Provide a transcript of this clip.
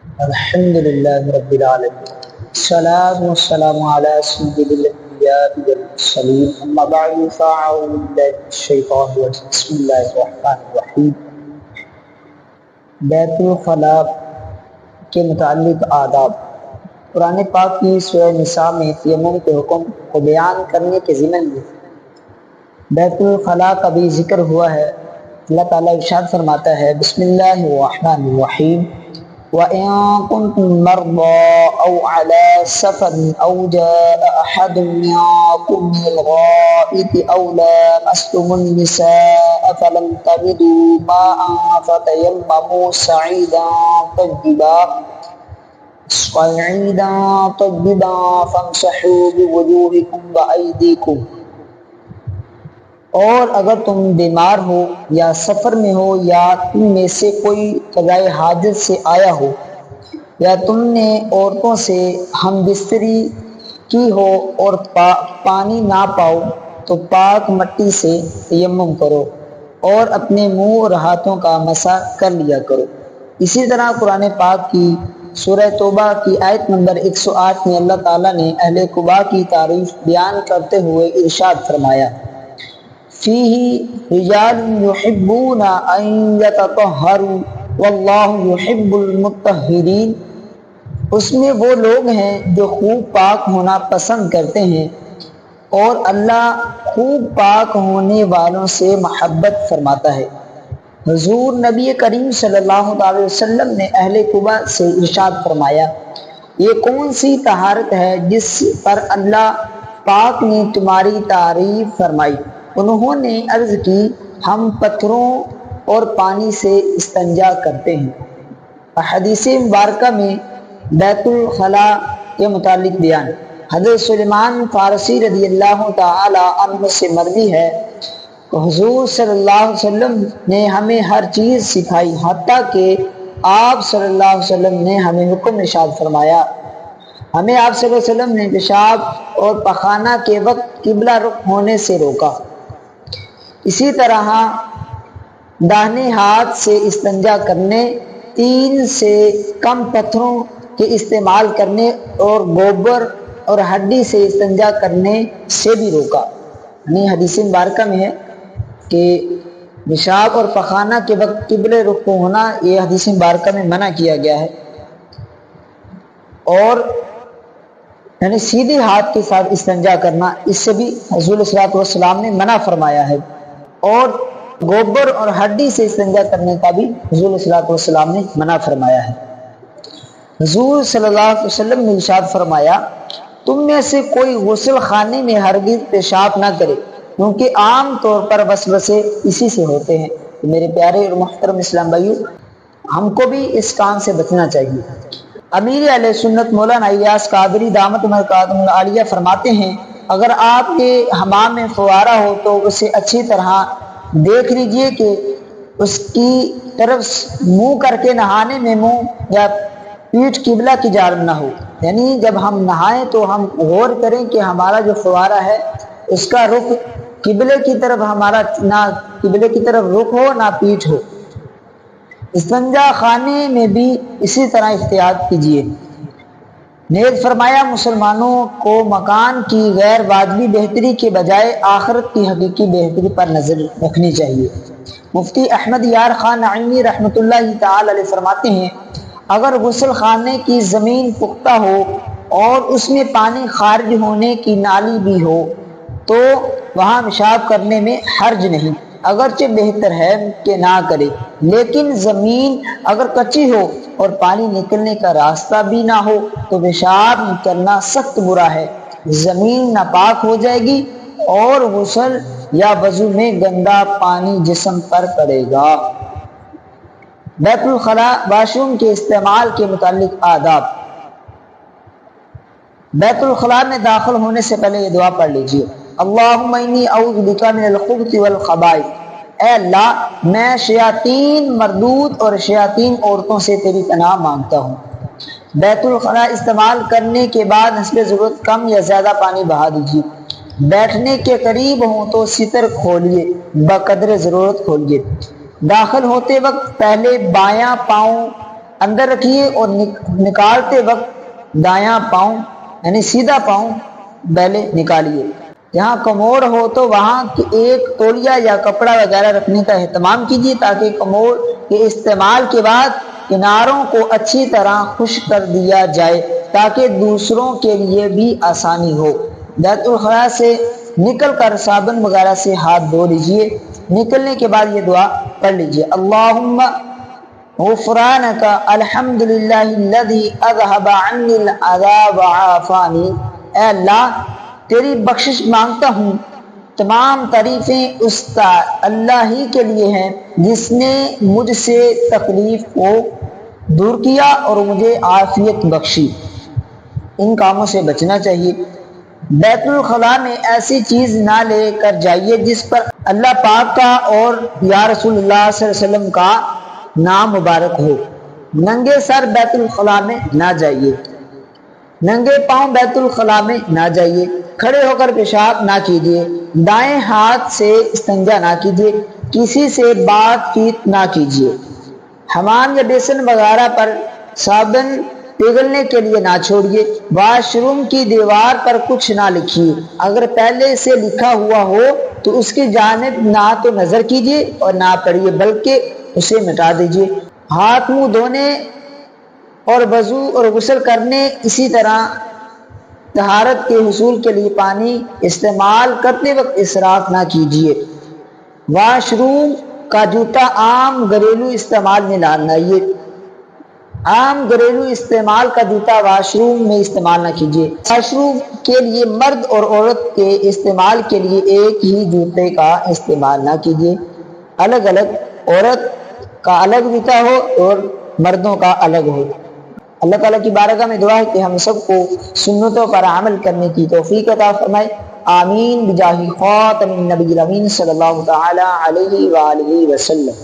الحمد للہ رب العالمین الصلاۃ والسلام علی سید الانبیاء والمرسلین اما بعد فاعوذ باللہ من الشیطان الرجیم بسم اللہ الرحمن الرحیم۔ بیت الخلاء کے متعلق آداب۔ قرآن پاک کی سورہ نساء میں تیمم کے حکم کو بیان کرنے کے ضمن میں بیت الخلاء کا بھی ذکر ہوا ہے۔ اللہ تعالیٰ ارشاد فرماتا ہے بسم اللہ الرحمن الرحیم وَإِن كُنتُم مَّرْضَىٰ أَوْ عَلَىٰ سَفَرٍ أَوْ جَاءَ أَحَدٌ مِّنكُم مِّنَ الْغَائِطِ أَوْ لَامَسْتُمُ النِّسَاءَ فَلَمْ تَجِدُوا مَاءً فَتَيَمَّمُوا صَعِيدًا طَيِّبًا فَامْسَحُوا بِوُجُوهِكُمْ وَأَيْدِيكُمْ۔ اور اگر تم بیمار ہو یا سفر میں ہو یا تم میں سے کوئی قضائے حاجت سے آیا ہو یا تم نے عورتوں سے ہم بستری کی ہو اور پانی نہ پاؤ تو پاک مٹی سے تیمم کرو اور اپنے منہ اور ہاتھوں کا مسح کر لیا کرو۔ اسی طرح قرآن پاک کی سورہ توبہ کی آیت نمبر 108 میں اللہ تعالیٰ نے اہل قباء کی تعریف بیان کرتے ہوئے ارشاد فرمایا فیہ رجال یحبون ان یتطہروا واللہ یحب المطہرین۔ اس میں وہ لوگ ہیں جو خوب پاک ہونا پسند کرتے ہیں اور اللہ خوب پاک ہونے والوں سے محبت فرماتا ہے۔ حضور نبی کریم صلی اللہ علیہ وسلم نے اہل قباء سے ارشاد فرمایا یہ کون سی طہارت ہے جس پر اللہ پاک نے تمہاری تعریف فرمائی؟ انہوں نے عرض کی ہم پتھروں اور پانی سے استنجا کرتے ہیں۔ حدیث مبارکہ میں بیت الخلاء کے متعلق بیان۔ حضرت سلیمان فارسی رضی اللہ تعالی عنہ سے مروی ہے کہ حضور صلی اللہ علیہ وسلم نے ہمیں ہر چیز سکھائی، حتیٰ کہ آپ صلی اللہ علیہ وسلم نے ہمیں حکم ارشاد فرمایا۔ ہمیں آپ صلی اللہ علیہ وسلم نے پیشاب اور پخانہ کے وقت قبلہ رخ ہونے سے روکا۔ اسی طرح داہنے ہاتھ سے استنجا کرنے، 3 سے کم پتھروں کے استعمال کرنے اور گوبر اور ہڈی سے استنجا کرنے سے بھی روکا۔ یعنی حدیث مبارکہ میں ہے کہ پیشاب اور پخانہ کے وقت قبلہ رخ ہونا یہ حدیث مبارکہ میں منع کیا گیا ہے، اور یعنی سیدھے ہاتھ کے ساتھ استنجا کرنا اس سے بھی حضور صلی اللہ علیہ وسلم نے منع فرمایا ہے، اور گوبر اور ہڈی سے استنجا کرنے کا بھی حضور صلی اللہ علیہ وسلم نے منع فرمایا ہے۔ حضور صلی اللہ علیہ وسلم نے ارشاد فرمایا تم میں سے کوئی غسل خانے میں ہرگز پیشاب نہ کرے کیونکہ عام طور پر وسوسے اسی سے ہوتے ہیں۔ تو میرے پیارے اور محترم اسلام بھائیو، ہم کو بھی اس کام سے بچنا چاہیے۔ امیر اہل سنت مولانا الیاس قادری دامت برکاتہ العالیہ فرماتے ہیں اگر آپ کے حمام میں فوارہ ہو تو اسے اچھی طرح دیکھ لیجئے کہ اس کی طرف منہ کر کے نہانے میں منہ یا پیٹھ قبلہ کی جانب نہ ہو۔ یعنی جب ہم نہائیں تو ہم غور کریں کہ ہمارا جو فوارہ ہے اس کا رخ قبلے کی طرف، ہمارا نہ قبلے کی طرف رخ ہو نہ پیٹھ ہو۔ استنجا خانے میں بھی اسی طرح احتیاط کیجیے۔ نیز فرمایا مسلمانوں کو مکان کی غیر واجبی بہتری کے بجائے آخرت کی حقیقی بہتری پر نظر رکھنی چاہیے۔ مفتی احمد یار خان نعیمی رحمۃ اللہ تعالی علیہ فرماتے ہیں اگر غسل خانے کی زمین پختہ ہو اور اس میں پانی خارج ہونے کی نالی بھی ہو تو وہاں پیشاب کرنے میں حرج نہیں، اگرچہ بہتر ہے کہ نہ کرے، لیکن زمین اگر کچی ہو اور پانی نکلنے کا راستہ بھی نہ ہو تو پیشاب نکلنا سخت برا ہے، زمین ناپاک ہو جائے گی اور غسل یا وضو میں گندا پانی جسم پر پڑے گا۔ بیت الخلاء واش روم کے استعمال کے متعلق آداب۔ بیت الخلاء میں داخل ہونے سے پہلے یہ دعا پڑھ لیجیے اللہم انی اعوذ بک من الخبث والخبائث۔ اے اللہ میں شیاطین مردود اور شیاطین عورتوں سے تیری پناہ مانگتا ہوں۔ بیت الخلاء استعمال کرنے کے بعد حسب ضرورت کم یا زیادہ پانی بہا دیجیے۔ بیٹھنے کے قریب ہوں تو ستر کھولیے، بقدر ضرورت کھولیے۔ داخل ہوتے وقت پہلے بایاں پاؤں اندر رکھیے اور نکالتے وقت دایاں پاؤں یعنی سیدھا پاؤں پہلے نکالیے۔ جہاں کموڑ ہو تو وہاں ایک تولیہ یا کپڑا وغیرہ رکھنے کا اہتمام کیجیے تاکہ کموڑ کے استعمال کے بعد کناروں کو اچھی طرح خشک کر دیا جائے تاکہ دوسروں کے لیے بھی آسانی ہو۔ بیت الخلاء سے نکل کر صابن وغیرہ سے ہاتھ دھو لیجیے۔ نکلنے کے بعد یہ دعا پڑھ لیجیے، اللہم غفرانک الحمدللہ الذی اذہب عنی العذاب وعافانی۔ اے اللہ تیری بخشش مانگتا ہوں، تمام تعریفیں اس اللہ ہی کے لیے ہیں جس نے مجھ سے تکلیف کو دور کیا اور مجھے عافیت بخشی۔ ان کاموں سے بچنا چاہیے۔ بیت الخلاء میں ایسی چیز نہ لے کر جائیے جس پر اللہ پاک کا اور یا رسول اللہ صلی اللہ علیہ وسلم کا نام مبارک ہو۔ ننگے سر بیت الخلاء میں نہ جائیے۔ ننگے پاؤں بیت الخلاء میں نہ جائیے۔ کھڑے ہو کر پیشاب نہ کیجیے۔ دائیں ہاتھ سے استنجا نہ کیجیے۔ کسی سے بات چیت نہ کیجیے۔ حمام یا بیسن وغیرہ پر صابن پگھلنے کے لیے نہ چھوڑیے۔ واش روم کی دیوار پر کچھ نہ لکھیے۔ اگر پہلے سے لکھا ہوا ہو تو اس کی جانب نہ تو نظر کیجیے اور نہ پڑھیے بلکہ اسے مٹا دیجیے۔ ہاتھ منہ دھونے اور وضو اور غسل کرنے اسی طرح طہارت کے حصول کے لیے پانی استعمال کرتے وقت اسراف نہ کیجیے۔ واش روم کا جوتا عام گھریلو استعمال میں نہ لائیے۔ عام گھریلو استعمال کا جوتا واش روم میں استعمال نہ کیجیے۔ واش روم کے لیے مرد اور عورت کے استعمال کے لیے ایک ہی جوتے کا استعمال نہ کیجیے۔ الگ الگ، عورت کا الگ جوتا ہو اور مردوں کا الگ ہو۔ اللہ تعالیٰ کی بارگاہ میں دعا ہے کہ ہم سب کو سنتوں پر عمل کرنے کی توفیق عطا فرمائے، آمین بجاہ خاتم النبی الامین صلی اللہ تعالی علیہ وآلہ وسلم۔